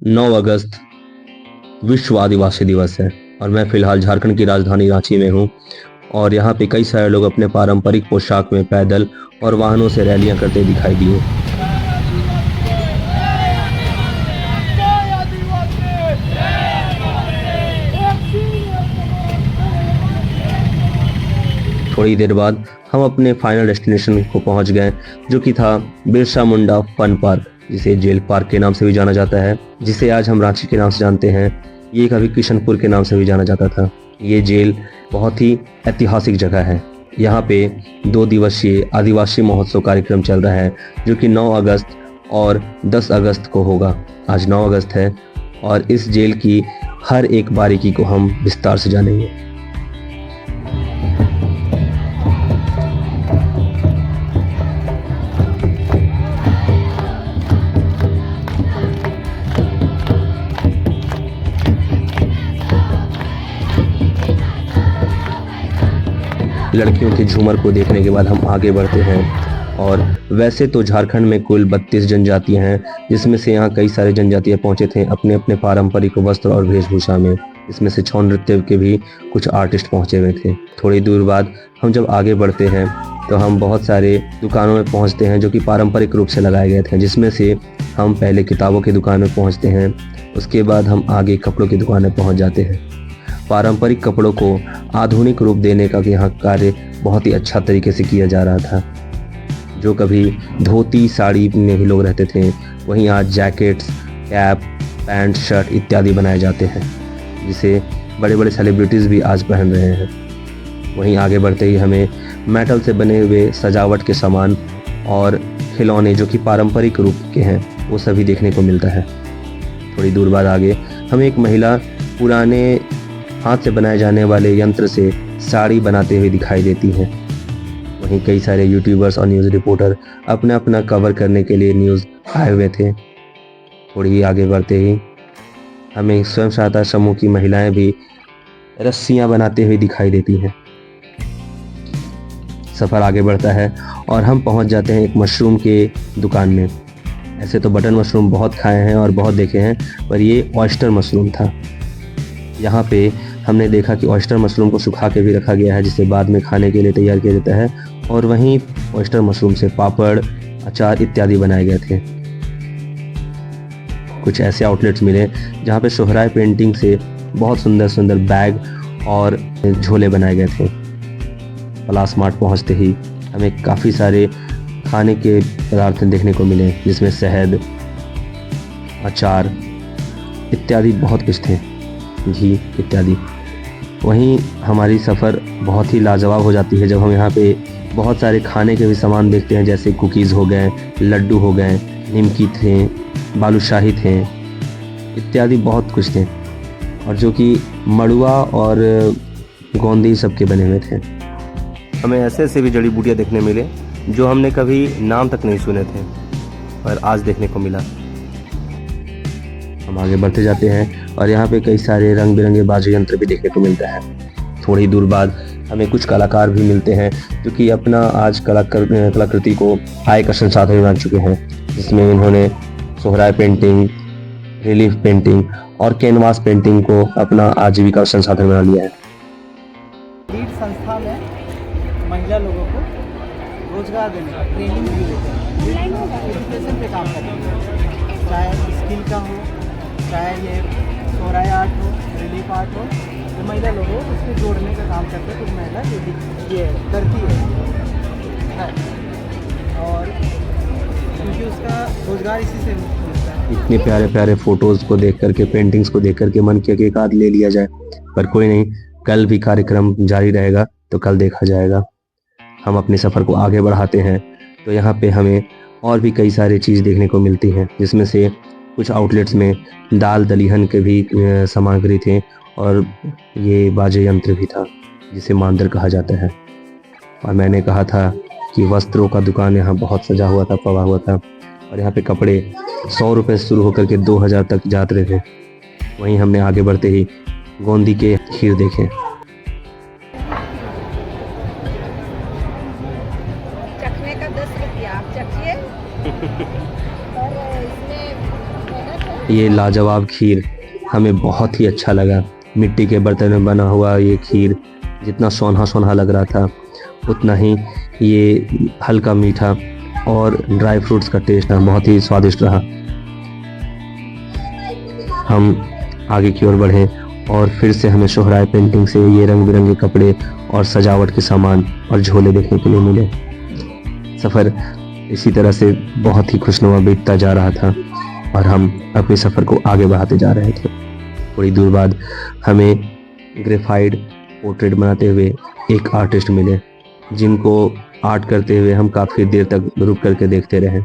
9 अगस्त विश्व आदिवासी दिवस है और मैं फिलहाल झारखंड की राजधानी रांची में हूँ और यहाँ पे कई सारे लोग अपने पारंपरिक पोशाक में पैदल और वाहनों से रैलियां करते दिखाई दिए। थोड़ी देर बाद हम अपने फाइनल डेस्टिनेशन को पहुंच गए, जो कि था बिरसा मुंडा फन पार्क, जिसे जेल पार्क के नाम से भी जाना जाता है, जिसे आज हम रांची के नाम से जानते हैं। ये कभी किशनपुर के नाम से भी जाना जाता था। ये जेल बहुत ही ऐतिहासिक जगह है। यहाँ पे 2 दिवसीय आदिवासी महोत्सव कार्यक्रम चल रहा है, जो कि 9 अगस्त और 10 अगस्त को होगा। आज 9 अगस्त है और इस जेल की हर एक बारीकी को हम विस्तार से जानेंगे। लड़कियों के झूमर को देखने के बाद हम आगे बढ़ते हैं और वैसे तो झारखंड में कुल 32 जनजातियां हैं, जिसमें से यहाँ कई सारे जनजातियां पहुंचे थे अपने अपने पारंपरिक वस्त्र और वेशभूषा में। इसमें से छौ नृत्य के भी कुछ आर्टिस्ट पहुंचे हुए थे। थोड़ी दूर बाद हम जब आगे बढ़ते हैं तो हम बहुत सारे दुकानों में पहुँचते हैं जो कि पारंपरिक रूप से लगाए गए थे, जिसमें से हम पहले किताबों की दुकान में पहुँचते हैं। उसके बाद हम आगे कपड़ों की दुकान में पहुँच जाते हैं। पारंपरिक कपड़ों को आधुनिक रूप देने का यहाँ कार्य बहुत ही अच्छा तरीके से किया जा रहा था। जो कभी धोती साड़ी में भी लोग रहते थे, वहीं आज जैकेट्स, कैप, पैंट, शर्ट इत्यादि बनाए जाते हैं, जिसे बड़े बड़े सेलिब्रिटीज़ भी आज पहन रहे हैं। वहीं आगे बढ़ते ही हमें मेटल से बने हुए सजावट के सामान और खिलौने जो कि पारंपरिक रूप के हैं, वो सभी देखने को मिलता है। थोड़ी दूर बाद आगे हमें एक महिला पुराने हाथ से बनाए जाने वाले यंत्र से साड़ी बनाते हुए दिखाई देती हैं। वहीं कई सारे यूट्यूबर्स और न्यूज़ रिपोर्टर अपना अपना कवर करने के लिए न्यूज़ आए हुए थे। थोड़ी ही आगे बढ़ते ही हमें स्वयं सहायता समूह की महिलाएं भी रस्सियां बनाते हुए दिखाई देती हैं। सफ़र आगे बढ़ता है और हम पहुंच जाते हैं एक मशरूम के दुकान में। ऐसे तो बटन मशरूम बहुत खाए हैं और बहुत देखे हैं, पर ये ऑयस्टर मशरूम था। यहाँ पे हमने देखा कि ऑयस्टर मशरूम को सुखा के भी रखा गया है, जिसे बाद में खाने के लिए तैयार किया जाता है। और वहीं ऑयस्टर मशरूम से पापड़, अचार इत्यादि बनाए गए थे। कुछ ऐसे आउटलेट्स मिले जहाँ पे सोहराय पेंटिंग से बहुत सुंदर सुंदर बैग और झोले बनाए गए थे। प्लास मार्ट पहुँचते ही हमें काफ़ी सारे खाने के पदार्थ देखने को मिले, जिसमें शहद, अचार इत्यादि बहुत कुछ थे, घी इत्यादि। वहीं हमारी सफ़र बहुत ही लाजवाब हो जाती है जब हम यहाँ पे बहुत सारे खाने के भी सामान देखते हैं, जैसे कुकीज़ हो गए, लड्डू हो गए, निमकी थे, बालूशाही थे इत्यादि बहुत कुछ थे, और जो कि मड़ुआ और गोंदी सबके बने हुए थे। हमें ऐसे ऐसे भी जड़ी बूटियाँ देखने मिले जो हमने कभी नाम तक नहीं सुने थे, पर आज देखने को मिला। हम आगे बढ़ते जाते हैं और यहाँ पे कई सारे रंग बिरंगे बाजे यंत्र भी देखने को मिलता है। थोड़ी दूर बाद हमें कुछ कलाकार भी मिलते हैं जो कि अपना आज कलाकृति को आय का संसाधन बना चुके हैं, जिसमें इन्होंने सोहराय पेंटिंग, रिलीफ पेंटिंग और कैनवास पेंटिंग को अपना आजीविका संसाधन बना लिया है। लीड संस्था में महिला लोगों को रोजगार देने का ट्रेनिंग भी देते हैं, एजुकेशन पे काम करते हैं, चाहे स्किल का हो, चाहे ये सोहराय आर्ट हो, रिलीफ आर्ट हो, तो महिला लोगों को उसको जोड़ने का काम करते हैं। कुछ महिला ये करती है और क्योंकि उसका रोजगार इसी से मिलता है। इतने प्यारे प्यारे फोटोज़ को देख करके, पेंटिंग्स को देख करके मन किया कि एक आध ले लिया जाए, पर कोई नहीं, कल भी कार्यक्रम जारी रहेगा तो कल देखा जाएगा। हम अपने सफ़र को आगे बढ़ाते हैं तो यहाँ पे हमें और भी कई सारी चीज़ देखने को मिलती हैं, जिसमें से कुछ आउटलेट्स में दाल दलीहन के भी सामग्री थे और ये बाजे यंत्र भी था, जिसे मांदर कहा जाता है। और मैंने कहा था कि वस्त्रों का दुकान यहाँ बहुत सजा हुआ था, पवा हुआ था, और यहाँ पे कपड़े 100 रुपये से शुरू होकर के 2000 तक जाते रहे थे। वहीं हमने आगे बढ़ते ही गोंदी के खीर देखे। चखने का 10 रुपया, आप चखिए। और इसमें मेहनत है, ये लाजवाब खीर हमें बहुत ही अच्छा लगा। मिट्टी के बर्तन में बना हुआ ये खीर जितना सोना सोना लग रहा था, उतना ही ये हल्का मीठा और ड्राई फ्रूट्स का टेस्ट बहुत ही स्वादिष्ट रहा। हम आगे की ओर बढ़े और फिर से हमें शोहराय पेंटिंग से ये रंग बिरंगे कपड़े और सजावट के सामान और झोले देखने के लिए मिले। सफ़र इसी तरह से बहुत ही खुशनुमा बीतता जा रहा था और हम अपने सफ़र को आगे बढ़ाते जा रहे थे। थोड़ी दूर बाद हमें ग्रेफाइट पोर्ट्रेट बनाते हुए एक आर्टिस्ट मिले, जिनको आर्ट करते हुए हम काफ़ी देर तक रुक करके देखते रहे।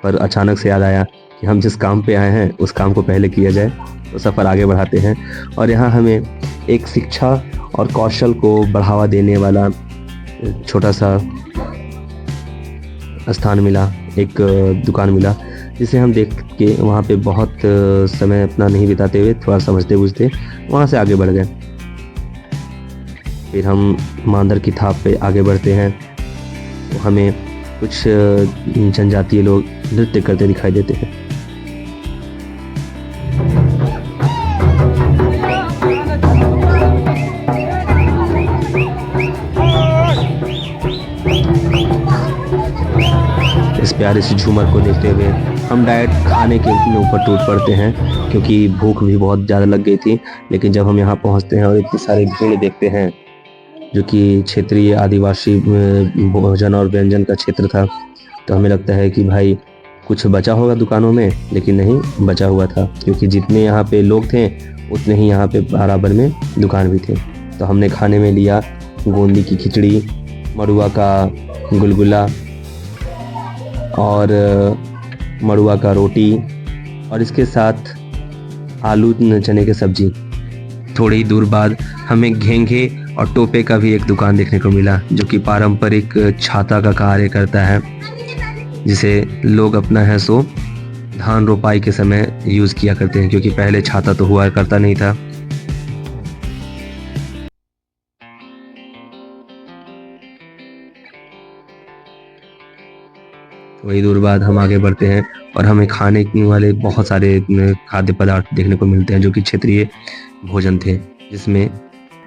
पर अचानक से याद आया कि हम जिस काम पे आए हैं उस काम को पहले किया जाए, तो सफ़र आगे बढ़ाते हैं। और यहाँ हमें एक शिक्षा और कौशल को बढ़ावा देने वाला छोटा सा स्थान मिला, एक दुकान मिला, जिसे हम देख के वहाँ पे बहुत समय अपना नहीं बिताते हुए थोड़ा समझते बुझते वहाँ से आगे बढ़ गए। फिर हम मांदर की थाप पे आगे बढ़ते हैं तो हमें कुछ जनजातीय लोग नृत्य करते दिखाई देते हैं। इस प्यारे से झूमर को देखते हुए हम डायरेक्ट खाने के ऊपर टूट पड़ते हैं, क्योंकि भूख भी बहुत ज़्यादा लग गई थी। लेकिन जब हम यहाँ पहुँचते हैं और इतनी सारी भीड़ देखते हैं, जो कि क्षेत्रीय आदिवासी भोजन और व्यंजन का क्षेत्र था, तो हमें लगता है कि भाई कुछ बचा होगा दुकानों में, लेकिन नहीं बचा हुआ था, क्योंकि जितने यहाँ पे लोग थे उतने ही यहाँ पे बराबर में दुकान भी थे। तो हमने खाने में लिया गोंदी की खिचड़ी, मड़ुआ का गुलगुला और मड़ुआ का रोटी और इसके साथ आलू चने की सब्जी। थोड़ी ही दूर बाद हमें घेंघे और टोपे का भी एक दुकान देखने को मिला, जो कि पारंपरिक छाता का कार्य करता है, जिसे लोग अपना है सो धान रोपाई के समय यूज़ किया करते हैं, क्योंकि पहले छाता तो हुआ करता नहीं था। वही दूर बाद हम आगे बढ़ते हैं और हमें खाने वाले बहुत सारे खाद्य पदार्थ देखने को मिलते हैं, जो कि क्षेत्रीय भोजन थे, जिसमें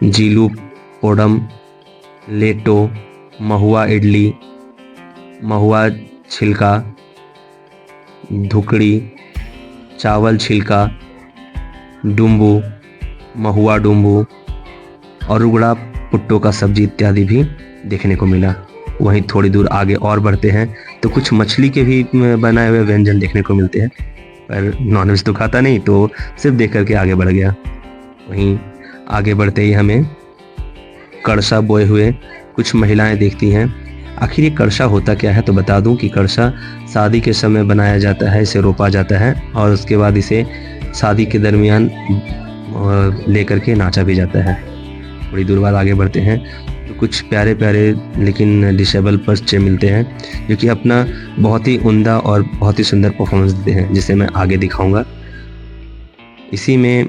जीलू, पोडम, लेटो, महुआ इडली, महुआ छिलका, धुकड़ी, चावल छिलका, डुम्बू, महुआ डुम्बू और रुगड़ा पुट्टो का सब्जी इत्यादि भी देखने को मिला। वहीं थोड़ी दूर आगे और बढ़ते हैं तो कुछ मछली के भी बनाए हुए व्यंजन देखने को मिलते हैं, पर नॉनवेज तो खाता नहीं, तो सिर्फ देख करके आगे बढ़ गया। वहीं आगे बढ़ते ही हमें कड़सा बोए हुए कुछ महिलाएं दिखती हैं। आखिर ये कड़सा होता क्या है, तो बता दूं कि कड़सा शादी के समय बनाया जाता है, इसे रोपा जाता है और उसके बाद इसे शादी के दरमियान लेकर के नाचा भी जाता है। थोड़ी दूर बाद आगे बढ़ते हैं तो कुछ प्यारे प्यारे लेकिन डिसेबल बच्चे मिलते हैं, जो कि अपना बहुत ही उम्दा और बहुत ही सुंदर परफॉर्मेंस देते हैं, जिसे मैं आगे दिखाऊंगा। इसी में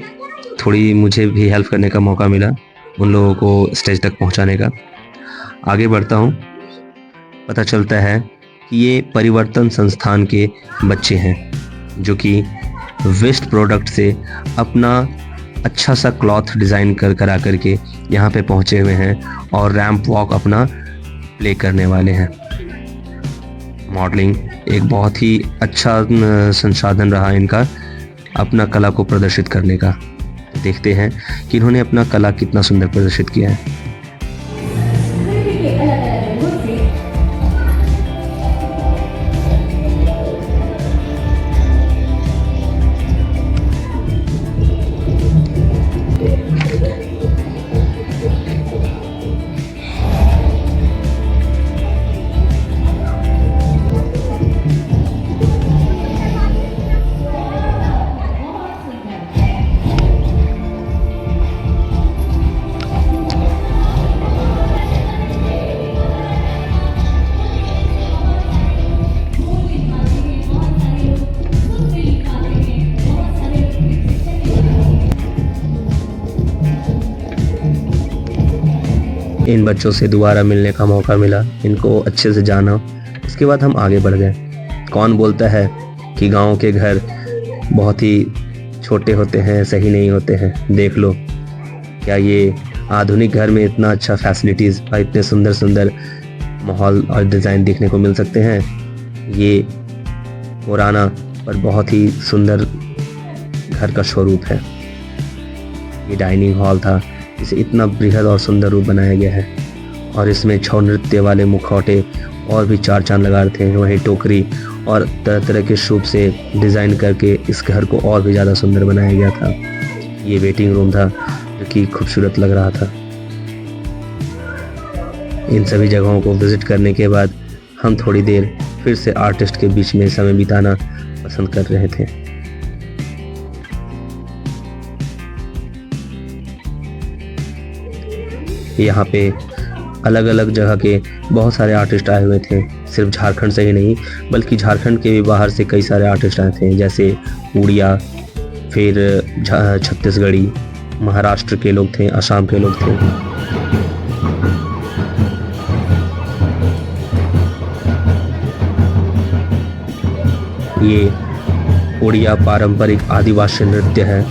थोड़ी मुझे भी हेल्प करने का मौका मिला, उन लोगों को स्टेज तक पहुंचाने का। आगे बढ़ता हूं, पता चलता है कि ये परिवर्तन संस्थान के बच्चे हैं, जो कि वेस्ट प्रोडक्ट से अपना अच्छा सा क्लॉथ डिज़ाइन करा करके यहाँ पे पहुँचे हुए हैं और रैंप वॉक अपना प्ले करने वाले हैं। मॉडलिंग एक बहुत ही अच्छा संसाधन रहा इनका अपना कला को प्रदर्शित करने का। देखते हैं कि इन्होंने अपना कला कितना सुंदर प्रदर्शित किया है। इन बच्चों से दोबारा मिलने का मौका मिला, इनको अच्छे से जाना। उसके बाद हम आगे बढ़ गए। कौन बोलता है कि गांव के घर बहुत ही छोटे होते हैं, सही नहीं होते हैं। देख लो, क्या ये आधुनिक घर में इतना अच्छा फैसिलिटीज़ और इतने सुंदर सुंदर माहौल और डिज़ाइन देखने को मिल सकते हैं। ये पुराना पर बहुत ही सुंदर घर का स्वरूप है। ये डाइनिंग हॉल था, इसे इतना बृहद और सुंदर रूप बनाया गया है और इसमें छौ नृत्य वाले मुखौटे और भी चार चांद लगा रहे थे। वहीं टोकरी और तरह तरह के सूप से डिज़ाइन करके इस घर को और भी ज़्यादा सुंदर बनाया गया था। ये वेटिंग रूम था जो कि खूबसूरत लग रहा था। इन सभी जगहों को विज़िट करने के बाद हम थोड़ी देर फिर से आर्टिस्ट के बीच में समय बिताना पसंद कर रहे थे। यहाँ पे अलग अलग जगह के बहुत सारे आर्टिस्ट आए हुए थे, सिर्फ झारखंड से ही नहीं बल्कि झारखंड के भी बाहर से कई सारे आर्टिस्ट आए थे, जैसे उड़िया, फिर छत्तीसगढ़ी, महाराष्ट्र के लोग थे, असम के लोग थे। ये उड़िया पारंपरिक आदिवासी नृत्य है।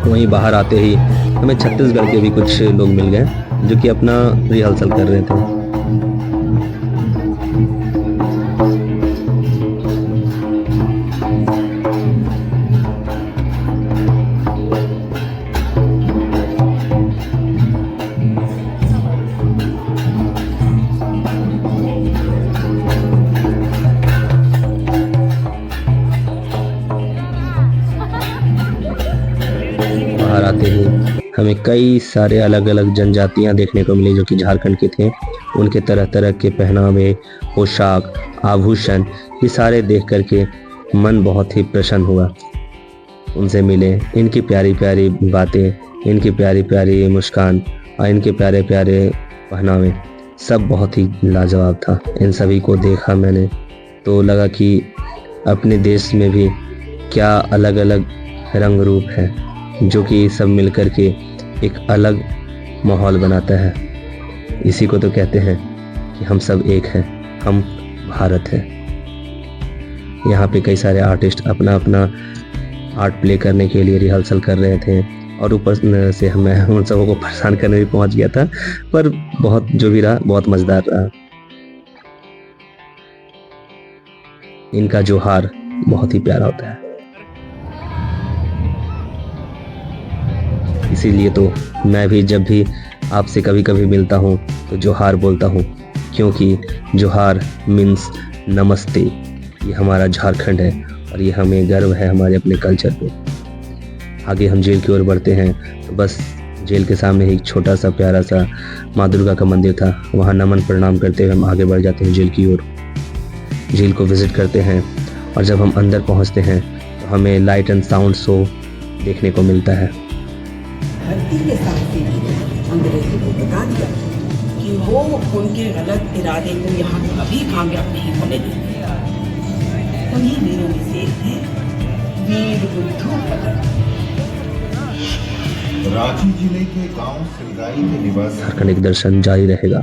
वहीं बाहर आते ही हमें छत्तीसगढ़ के भी कुछ लोग मिल गए जो कि अपना रिहर्सल कर रहे थे। बाहर आते ही हमें कई सारे अलग अलग जनजातियां देखने को मिली जो कि झारखंड के थे। उनके तरह तरह के पहनावे, पोशाक, आभूषण, ये सारे देख करके मन बहुत ही प्रसन्न हुआ। उनसे मिले, इनकी प्यारी प्यारी बातें, इनकी प्यारी प्यारी मुस्कान और इनके प्यारे प्यारे पहनावे, सब बहुत ही लाजवाब था। इन सभी को देखा मैंने तो लगा कि अपने देश में भी क्या अलग अलग रंग रूप है जो कि सब मिलकर के एक अलग माहौल बनाता है। इसी को तो कहते हैं कि हम सब एक हैं, हम भारत हैं। यहाँ पे कई सारे आर्टिस्ट अपना अपना आर्ट प्ले करने के लिए रिहर्सल कर रहे थे और ऊपर से मैं उन सबों को परेशान करने भी पहुँच गया था, पर बहुत जो भी रहा बहुत मज़ेदार रहा। इनका जोहार बहुत ही प्यारा होता है, इसीलिए तो मैं भी जब भी आपसे कभी कभी मिलता हूँ तो जोहार बोलता हूँ, क्योंकि जोहार मीन्स नमस्ते। ये हमारा झारखंड है और ये हमें गर्व है हमारे अपने कल्चर पे। आगे हम जेल की ओर बढ़ते हैं तो बस जेल के सामने ही एक छोटा सा प्यारा सा माँ दुर्गा का मंदिर था। वहाँ नमन प्रणाम करते हुए हम आगे बढ़ जाते हैं जेल की ओर। जेल को विज़िट करते हैं और जब हम अंदर पहुँचते हैं तो हमें लाइट एंड साउंड शो देखने को मिलता है। धरती के साथ भी अंग्रेजों को बता दिया कि वो उनके गलत इरादे को यहाँ कभी कामयाब नहीं होने देंगे। उन्हीं वीरों में से एक थे वीर बुद्धू भगत। रांची जिले के गांव सिलगाई के निवासी झारखंड एक दर्शन जारी रहेगा।